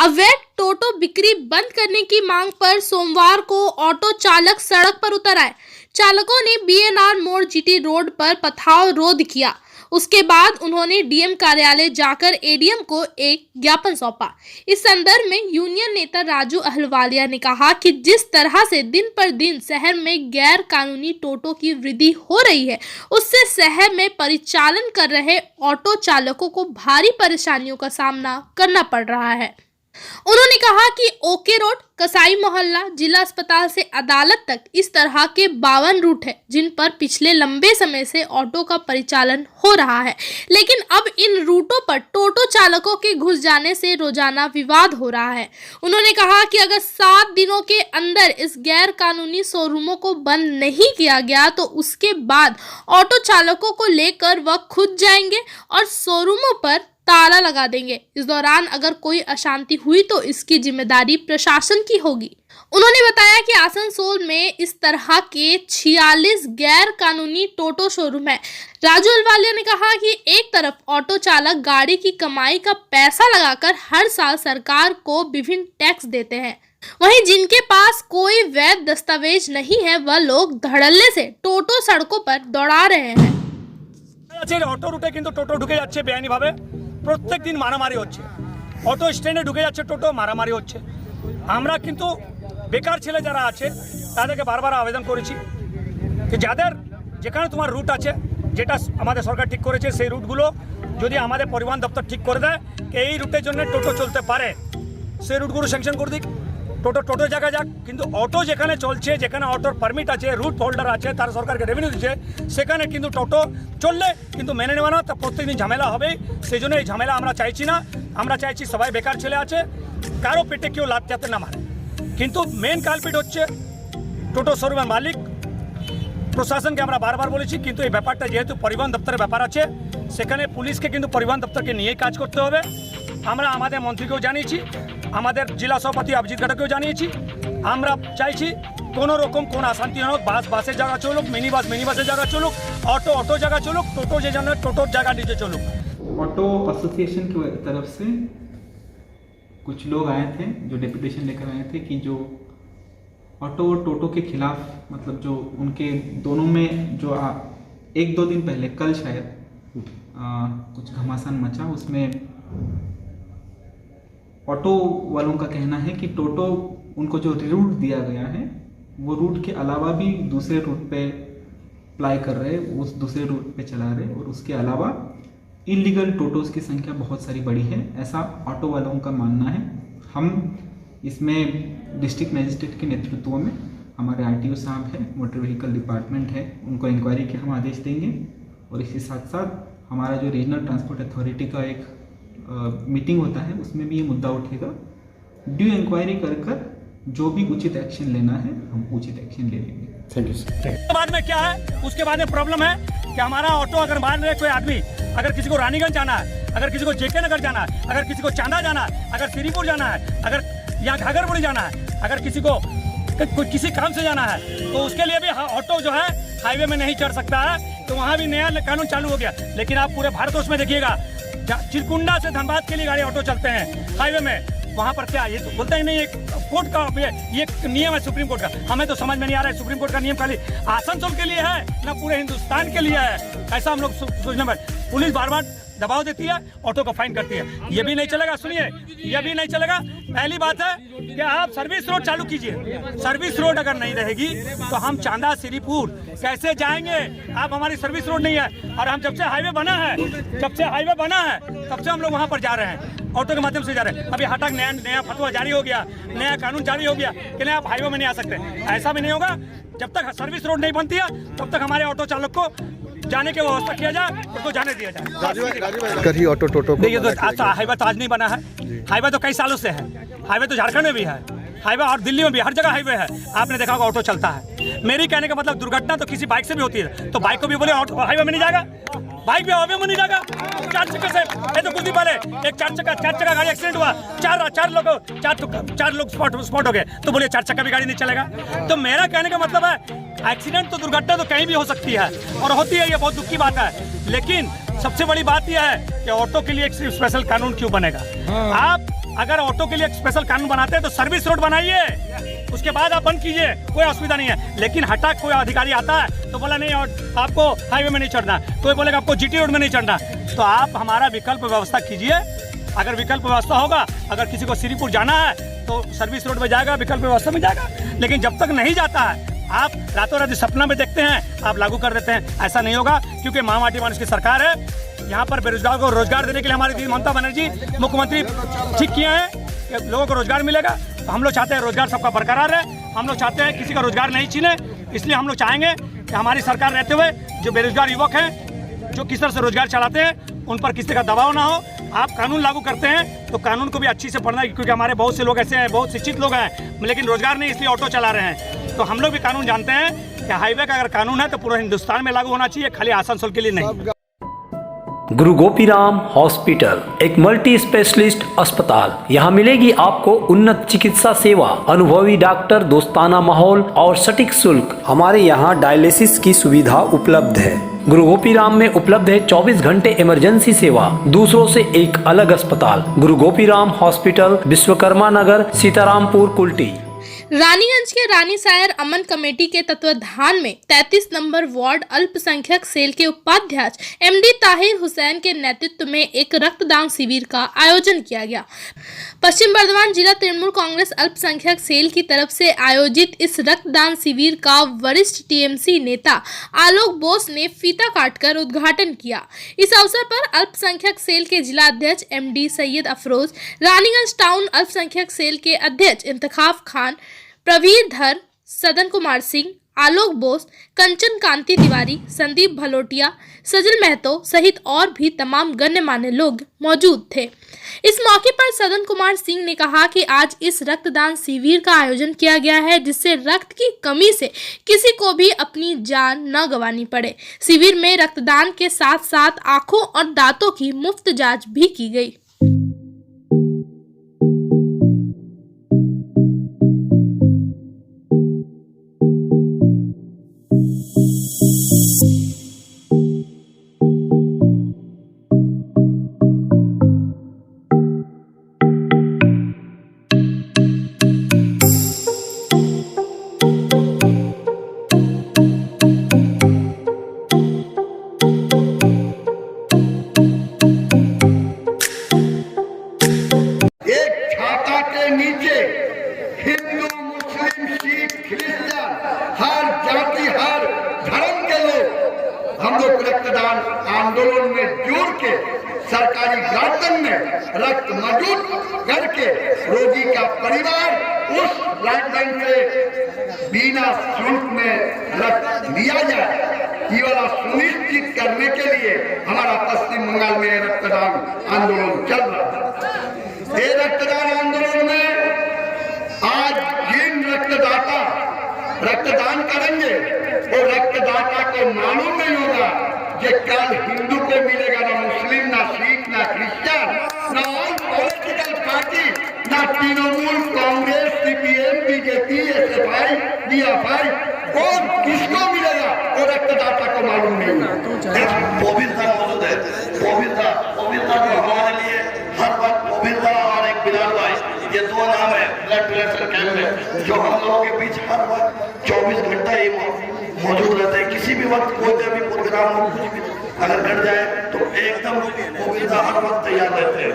अवैध टोटो बिक्री बंद करने की मांग पर सोमवार को ऑटो चालक सड़क पर उतर आए। चालकों ने बीएनआर मोड़ जीटी रोड पर पथराव रोध किया। उसके बाद उन्होंने डीएम कार्यालय जाकर एडीएम को एक ज्ञापन सौंपा। इस संदर्भ में यूनियन नेता राजू अहलवालिया ने कहा कि जिस तरह से दिन पर दिन शहर में गैर कानूनी टोटो की वृद्धि हो रही है, उससे शहर में परिचालन कर रहे ऑटो चालकों को भारी परेशानियों का सामना करना पड़ रहा है। उन्होंने कहा कि ओके रोड, कसाई मोहल्ला, जिला अस्पताल से अदालत तक इस तरह के 52 रूट है जिन पर पिछले लंबे समय से ऑटो का परिचालन हो रहा है, लेकिन अब इन रूटों पर टोटो चालकों के घुस जाने से रोजाना विवाद हो रहा है। उन्होंने कहा कि अगर 7 दिनों के अंदर इस गैर कानूनी शोरूमों को बंद नहीं किया गया तो उसके बाद ऑटो चालकों को लेकर वह खुद जाएंगे और शोरूमों पर ताला लगा देंगे। इस दौरान अगर कोई अशांति हुई तो इसकी जिम्मेदारी प्रशासन की होगी। उन्होंने बताया कि आसनसोल में इस तरह के 46 गैर कानूनी टोटो शोरूम है। राजू अहलवालिया ने कहा कि एक तरफ ऑटो चालक गाड़ी की कमाई का पैसा लगाकर हर साल सरकार को विभिन्न टैक्स देते हैं, वहीं जिनके पास कोई वैध दस्तावेज नहीं है वह लोग धड़ल्ले से टोटो सड़कों पर दौड़ा रहे हैं। ऑटो रूटे किन्तु टोटो ढुके जाच्छे बेआईनी भावे प्रत्येक दिन मारामारी होच्छे। ऑटो स्टैंडे ढुके जाच्छे टोटो, मारामारी होच्छे। आमरा किन्तु बेकार छेले जारा आछे तादेरके बारबार आवेदन करेछि कि जादेर जेखाने तोमार रूट आछे जेटा आमादेर सरकार ठीक करेছে সেই রুটগুলো যদি আমাদের পরিবহন দপ্তর ঠিক করে দেয় এই রুটের জন্য টোটো চলতে পারে সেই রুটগুলো স্যাংশন করে দিক। টোটো জায়গা যাক, কিন্তু অটো যেখানে চলছে, যেখানে অটোর পারমিট আছে, রুট হোল্ডার আছে, তার সরকারকে রেভিনিউ দিচ্ছে, সেখানে কিন্তু টোটো চললে কিন্তু মেনে নেওয়া না, তা প্রত্যেকদিন ঝামেলা হবে। সেই জন্য এই ঝামেলা আমরা চাইছি না। আমরা চাইছি সবাই বেকার ছেলে আছে, কারো পেটে কেউ লাথ যাতে না মারে। কিন্তু মেন কালপিট হচ্ছে টোটো শোরুমের মালিক। প্রশাসনকে আমরা বারবার বলেছি, কিন্তু এই ব্যাপারটা যেহেতু পরিবহন দপ্তরের ব্যাপার আছে, সেখানে পুলিশকে কিন্তু পরিবহন দপ্তরকে নিয়েই কাজ করতে হবে। আমরা আমাদের মন্ত্রীকেও জানিয়েছি, আমাদের জেলা সভাপতি অভিজিৎ ঘাটাকেও জানিয়েছি। আমরা চাইছি কোনো রকম কোন অশান্তি হোক, বাসের জায়গা চলুক, মিনি বাসের জায়গা চলুক, অটো জায়গা চলুক, টোটো যে জন্য টোটোর জায়গা নিচে চলুক। ऑटो एसोसिएशन की तरफ से कुछ लोग आए थे जो डेपुटेशन लेकर आए थे कि जो ऑटो और टोटो के खिलाफ, मतलब जो उनके दोनों में जो 1-2 दिन पहले, कल शायद कुछ घमासान मचा। उसमें ऑटो वालों का कहना है कि टोटो उनको जो रूट दिया गया है वो रूट के अलावा भी दूसरे रूट पे अप्लाई कर रहे, उस दूसरे रूट पे चला रहे, और उसके अलावा इलीगल टोटोस की संख्या बहुत सारी बड़ी है, ऐसा ऑटो वालों का मानना है। हम इसमें डिस्ट्रिक्ट मजिस्ट्रेट के नेतृत्व में हमारे आरटीओ साहब है, मोटर व्हीकल डिपार्टमेंट है, उनको इंक्वायरी के हम आदेश देंगे, और इसके साथ साथ हमारा जो रीजनल ट्रांसपोर्ट अथॉरिटी का एक मीटिंग होता है उसमें भी ये मुद्दा उठेगा। ड्यू इंक्वायरी कर जो भी उचित एक्शन लेना है हम उचित एक्शन ले लेंगे। Thank you sir. बाद में क्या है, उसके बाद में प्रॉब्लम है कि हमारा ऑटो अगर मान रहे कोई आदमी, अगर किसी को रानीगंज जाना है, अगर किसी को जेके नगर जाना है, अगर किसी को चांदा जाना है, अगर श्रीपुर जाना है, अगर यहाँ घाघरपुरी जाना है, अगर किसी को किसी काम से जाना है, तो उसके लिए भी ऑटो जो है हाईवे में नहीं चढ़ सकता है। तो वहाँ भी नया कानून चालू हो गया। लेकिन आप पूरे भारतवर्ष में देखिएगा, चिरकुंडा से धनबाद के लिए गाड़ी ऑटो चलते हैं हाईवे में, वहाँ पर क्या ये तो बोलते हैं नहीं, एक कोर्ट का ये नियम है सुप्रीम कोर्ट का। हमें तो समझ में नहीं आ रहा है सुप्रीम कोर्ट का नियम खाली आसनसोल के लिए है ना पूरे हिंदुस्तान के लिए है, ऐसा हम लोग सोचने में। पुलिस बार बार दबाव देती है, ऑटो को फाइन करती है। ये भी नहीं चलेगा। सुनिए, ये भी नहीं चलेगा। पहली बात है कि आप सर्विस रोड चालू कीजिए। सर्विस रोड अगर नहीं रहेगी तो हम चांदा श्रीपुर कैसे जाएंगे? आप हमारी सर्विस रोड नहीं है, और हम जब से हाईवे बना है तब से हम लोग वहाँ पर जा रहे हैं, ऑटो के माध्यम से जा रहे हैं। अभी हटाक नया फतवा जारी हो गया, नया कानून जारी हो गया कि नहीं आप हाईवे में नहीं आ सकते। ऐसा भी नहीं होगा। जब तक सर्विस रोड नहीं बनती है तब तक हमारे ऑटो चालक को जाने की व्यवस्था किया जाए, उनको जाने दिया जाए। कभी ऑटो टोटो देखिए, तो आज तो हाईवे तो आज नहीं बना है, हाईवे तो कई सालों से है। हाईवे तो झारखंड में भी है, हाईवे और दिल्ली में भी, हर जगह हाईवे है। आपने देखा होगा ऑटो चलता है। मेरी कहने का मतलब दुर्घटना तो किसी बाइक से भी होती है, तो बाइक को भी बोले हाईवे में नहीं जाएगा, बाइक भी हाईवे में नहीं जाएगा। 4 चक्के से ये तो कुछ दिन पहले एक 4 चक्का गाड़ी एक्सीडेंट हुआ, चार लोग स्पॉट हो गए, तो बोलिए 4 चक्का भी गाड़ी नहीं चलेगा। तो मेरा कहने का मतलब है एक्सीडेंट तो दुर्घटना तो कहीं भी हो सकती है और होती है, ये बहुत दुख की बात है। लेकिन सबसे बड़ी बात यह है कि ऑटो के लिए एक स्पेशल कानून क्यों बनेगा? अगर ऑटो के लिए एक स्पेशल कानून बनाते हैं तो सर्विस रोड बनाइए, उसके बाद आप बंद कीजिए, कोई असुविधा नहीं है। लेकिन हटा कोई अधिकारी आता है तो बोला नहीं और आपको हाईवे में नहीं चढ़ना, कोई बोलेगा आपको जीटी रोड में नहीं चढ़ना। तो आप हमारा विकल्प व्यवस्था कीजिए। अगर विकल्प व्यवस्था होगा, अगर किसी को श्रीपुर जाना है तो सर्विस रोड में जाएगा, विकल्प व्यवस्था में जाएगा। लेकिन जब तक नहीं जाता है, आप रातों रात सपना में देखते हैं, आप लागू कर देते हैं। ऐसा नहीं होगा, क्योंकि माटी मानुष की सरकार है। यहाँ पर बेरोजगार को रोजगार देने के लिए हमारी दीदी ममता बनर्जी मुख्यमंत्री ठीक किए हैं कि लोगों को रोजगार मिलेगा। तो हम लोग चाहते हैं रोजगार सबका बरकरार रहे, हम लोग चाहते हैं किसी का रोजगार नहीं छीने। इसलिए हम लोग चाहेंगे कि हमारी सरकार रहते हुए जो बेरोजगार युवक हैं, जो किस तरह से रोजगार चलाते हैं, उन पर किसी का दबाव ना हो। आप कानून लागू करते हैं तो कानून को भी अच्छी से पढ़ना है, क्योंकि हमारे बहुत से लोग ऐसे हैं, बहुत शिक्षित लोग हैं, लेकिन रोजगार नहीं, इसलिए ऑटो चला रहे हैं। तो हम लोग भी कानून जानते हैं कि हाईवे का अगर कानून है तो पूरे हिंदुस्तान में लागू होना चाहिए, खाली आसनसोल के लिए नहीं। गुरु गोपीराम हॉस्पिटल एक मल्टी स्पेशलिस्ट अस्पताल। यहाँ मिलेगी आपको उन्नत चिकित्सा सेवा, अनुभवी डॉक्टर, दोस्ताना माहौल और सटीक शुल्क। हमारे यहाँ डायलिसिस की सुविधा उपलब्ध है। गुरु गोपीराम में उपलब्ध है 24 घंटे इमरजेंसी सेवा, दूसरों से एक अलग अस्पताल। गुरु गोपीराम हॉस्पिटल, विश्वकर्मा नगर, सीतारामपुर, कुल्टी। रानीगंज के रानी सायर अमन कमेटी के तत्वाधान में 33 नंबर वार्ड अल्पसंख्यक सेल के उपाध्यक्ष एमडी ताहिर हुसैन के नेतृत्व में एक रक्तदान शिविर का आयोजन किया गया। पश्चिम बर्धमान जिला तृणमूल कांग्रेस अल्पसंख्यक सेल की तरफ से आयोजित इस रक्तदान शिविर का वरिष्ठ टीएमसी नेता आलोक बोस ने फीता काटकर उद्घाटन किया। इस अवसर पर अल्पसंख्यक सेल के जिला अध्यक्ष एमडी सैयद अफरोज, रानीगंज टाउन अल्पसंख्यक सेल के अध्यक्ष इंतखाब खान, प्रवीर धर, सदन कुमार सिंह, आलोक बोस, कंचन कांति तिवारी, संदीप भलोटिया, सजल महतो सहित और भी तमाम गण्यमान्य लोग मौजूद थे। इस मौके पर सदन कुमार सिंह ने कहा कि आज इस रक्तदान शिविर का आयोजन किया गया है, जिससे रक्त की कमी से किसी को भी अपनी जान न गंवानी पड़े। शिविर में रक्तदान के साथ साथ आंखों और दांतों की मुफ्त जांच भी की गई। रक्तदान आंदोलन में जोड़ के सरकारी गार्डन में रक्त मौजूद करके रोगी का परिवार उस गार्डन से बिना शुल्क में रक्त लिया जाए, ये वाला सुनिश्चित करने के लिए हमारा पश्चिम बंगाल में रक्तदान आंदोलन चल रहा है। ये रक्तदान आंदोलन में आज जिन रक्तदाता रक्तदान करेंगे वो रक्तदाता को मालूम नहीं होगा कि कल हिंदू को मिलेगा, ना मुस्लिम, ना सिख, ना क्रिश्चियन, ना और पॉलिटिकल पार्टी, ना Trinamool Congress, CPM, BJP, SFI, DFI, और किसको मिलेगा वो रक्तदाता को मालूम नहीं होगा। पवित्रता मौजूद है, पवित्रता को हमारे लिए हर वक्त पवित्रता और एक बिलाल भाई, ये दो नाम है ब्लड डोनेशन कैंप में, जो हम लोगों के बीच हर वक्त 24 घंटा ही मौजूद रहते हैं। किसी भी वक्त कोई भी प्रोग्राम हो, कुछ भी अगर घट जाए तो एकदम पवित्रता हर वक्त तैयार रहते हैं।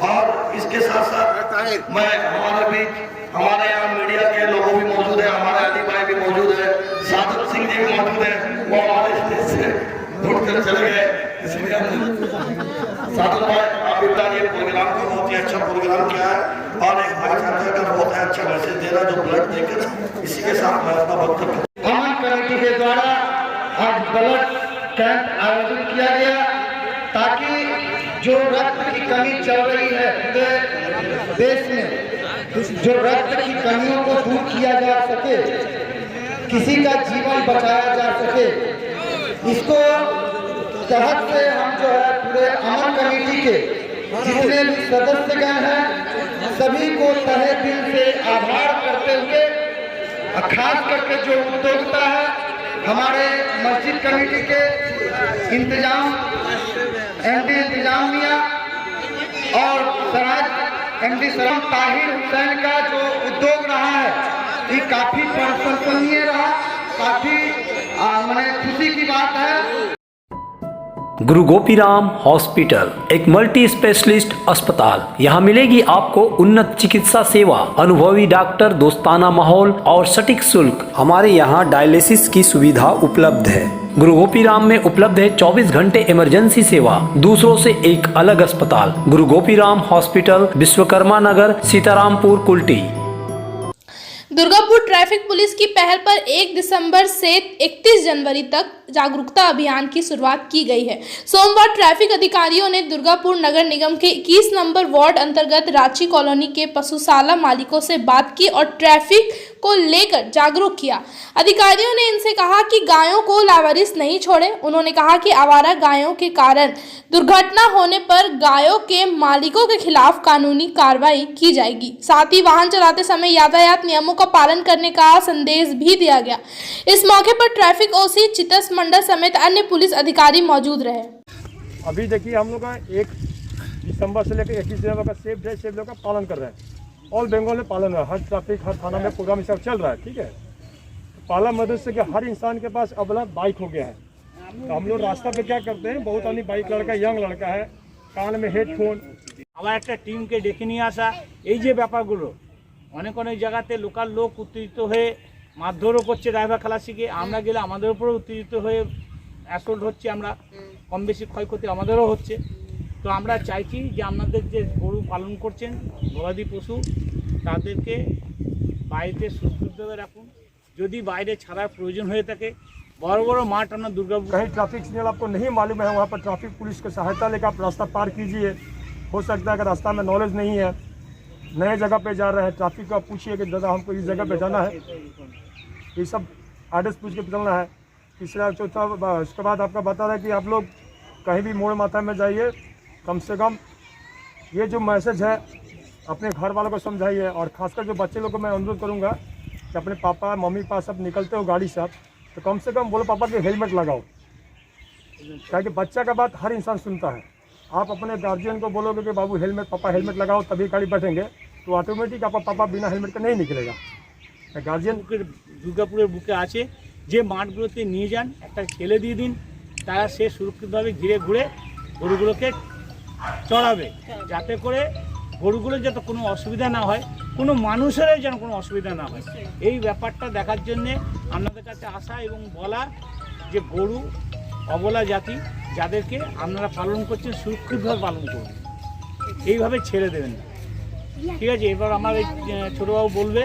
और इसके साथ साथ मैं हमारे बीच हमारे यहाँ मीडिया के लोगों भी मौजूद है, हमारे अली भाई भी मौजूद है, सादत सिंह जी भी मौजूद है, वो हमारे स्टेज से उठ कर चले गए, इसलिए सादत भाई आप ये प्रोग्राम को बहुत ही अच्छा प्रोग्राम किया है और एक भाईचारे का बहुत अच्छा मैसेज दे रहा है जो ब्लड देकर। इसी के साथ मैं अपना वक्तव्य अमन कमेटी के द्वारा आज ब्लड कैंप आयोजित किया गया ताकि जो रक्त की कमी चल रही है पूरे देश में, जो रक्त की कमियों को दूर किया जा सके, किसी का जीवन बचाया जा सके, इसको तहत से हम जो है पूरे अमन कमेटी के जितने भी सदस्यगण हैं सभी को तहे दिल से आभार करते हुए, खास करके जो उद्योगता है हमारे मस्जिद कमेटी के इंतजाम एमडी इंतजामिया और एमडी सलाम ताहिर हुसैन का जो उद्योग रहा है ये काफी प्रशंसनीय रहा, काफी मैंने खुशी की बात है। गुरु गोपीराम हॉस्पिटल एक मल्टी स्पेशलिस्ट अस्पताल। यहाँ मिलेगी आपको उन्नत चिकित्सा सेवा, अनुभवी डॉक्टर, दोस्ताना माहौल और सटीक शुल्क। हमारे यहाँ डायलिसिस की सुविधा उपलब्ध है। गुरु गोपीराम में उपलब्ध है 24 घंटे इमरजेंसी सेवा, दूसरों से एक अलग अस्पताल। गुरु गोपीराम हॉस्पिटल, विश्वकर्मा नगर, सीतारामपुर, कुल्टी। दुर्गापुर ट्रैफिक पुलिस की पहल पर 1 दिसंबर से 31 जनवरी तक जागरूकता अभियान की शुरुआत की गई है। सोमवार ट्रैफिक अधिकारियों ने दुर्गापुर नगर निगम के 21 नंबर वार्ड अंतर्गत रांची कॉलोनी के पशुशाला मालिकों से बात की और ट्रैफिक को लेकर जागरूक किया। अधिकारियों ने इनसे कहा कि गायों को लावारिस नहीं छोड़े। उन्होंने कहा कि आवारा गायों के कारण दुर्घटना होने पर गायों के मालिकों के खिलाफ कानूनी कार्रवाई की जाएगी। साथ ही वाहन चलाते समय यातायात नियमों का पालन करने का संदेश भी दिया गया। इस मौके पर ट्रैफिक ओसी चितस मंडल समेत अन्य पुलिस अधिकारी मौजूद रहे। अभी देखिए हम लोग का 1 दिसंबर से लेकर 21 दिसंबर का सेफ डे सेफ डे का पालन कर रहे हैं। ऑल बंगाल में पालन है, हर ट्रैफिक हर थाना में प्रोग्राम सब चल रहा है। ठीक है, पाला मदद से कि हर इंसान के पास अब बाइक हो गया है। तो हम लोग रास्ता पे क्या करते हैं, बहुत आदमी बाइक लड़का यंग लड़का है, कान में हेडफोन। আমার একটা টিমকে ডেকে নিয়ে আসা, এই যে ব্যাপারগুলো অনেক জায়গাতে লোকাল লোক উত্তেজিত হয়ে মারধরও করছে ড্রাইভার খালাসিকে। আমরা গেলে আমাদের উপরে উত্তেজিত হয়ে অ্যাসল্ট হচ্ছে, আমরা কম বেশি ক্ষয়ক্ষতি আমাদেরও হচ্ছে। তো আমরা চাইছি যে আপনাদের যে গরু পালন করছেন গবাদি পশু তাদেরকে বাড়িতে সুরক্ষিতভাবে রাখুন। যদি বাইরে ছাড়ার প্রয়োজন হয়ে থাকে बड़ बड़ मार्ट अपना दुर्गापुर कहीं ट्रैफिक सिग्नल आपको नहीं मालूम है, वहाँ पर ट्रैफिक पुलिस की सहायता लेकर आप रास्ता पार कीजिए। हो सकता है अगर रास्ता में नॉलेज नहीं है, नए जगह पे जा रहे हैं, ट्रैफिक को आप पूछिए कि दादा हमको इस जगह पे जाना है, ये सब एड्रेस पूछ के चलना है। तीसरा चौथा उसके बाद आपका बता रहा है कि आप लोग कहीं भी मोड़ माथा में जाइए, कम से कम ये जो मैसेज है अपने घर वालों को समझाइए। और ख़ासकर जो बच्चे लोग को मैं अनुरोध करूँगा कि अपने पापा मम्मी पास सब निकलते हो गाड़ी से आप, तो कम से कम बोलो पापा कि हेलमेट लगाओ, क्योंकि बच्चा का बात हर इंसान सुनता है। आप अपने गार्जियन को बोलोगे कि बाबू हेलमेट, पापा हेलमेट लगाओ, तभी गाड़ी बैठेंगे, तो ऑटोमेटिक आपका पापा बिना हेलमेट के नहीं निकलेगा। गार्जियन दुर्गापुर बुके आछे যে মাঠগুলোতে নিয়ে যান একটা ছেলে দিয়ে দিন, তারা সে সুরক্ষিতভাবে ঘিরে ঘুরে গরুগুলোকে চড়াবে, যাতে করে গরুগুলোর যাতে কোনো অসুবিধা না হয়, কোনো মানুষের যেন কোনো অসুবিধা না হয়। এই ব্যাপারটা দেখার জন্যে আপনাদের কাছে আসা এবং বলা যে গরু অবলা জাতি, যাদেরকে আপনারা পালন করছেন সুরক্ষিতভাবে পালন করুন, এইভাবে ছেড়ে দেবেন না। ঠিক আছে, এবার আমার এই ছোটোবাবু বলবে।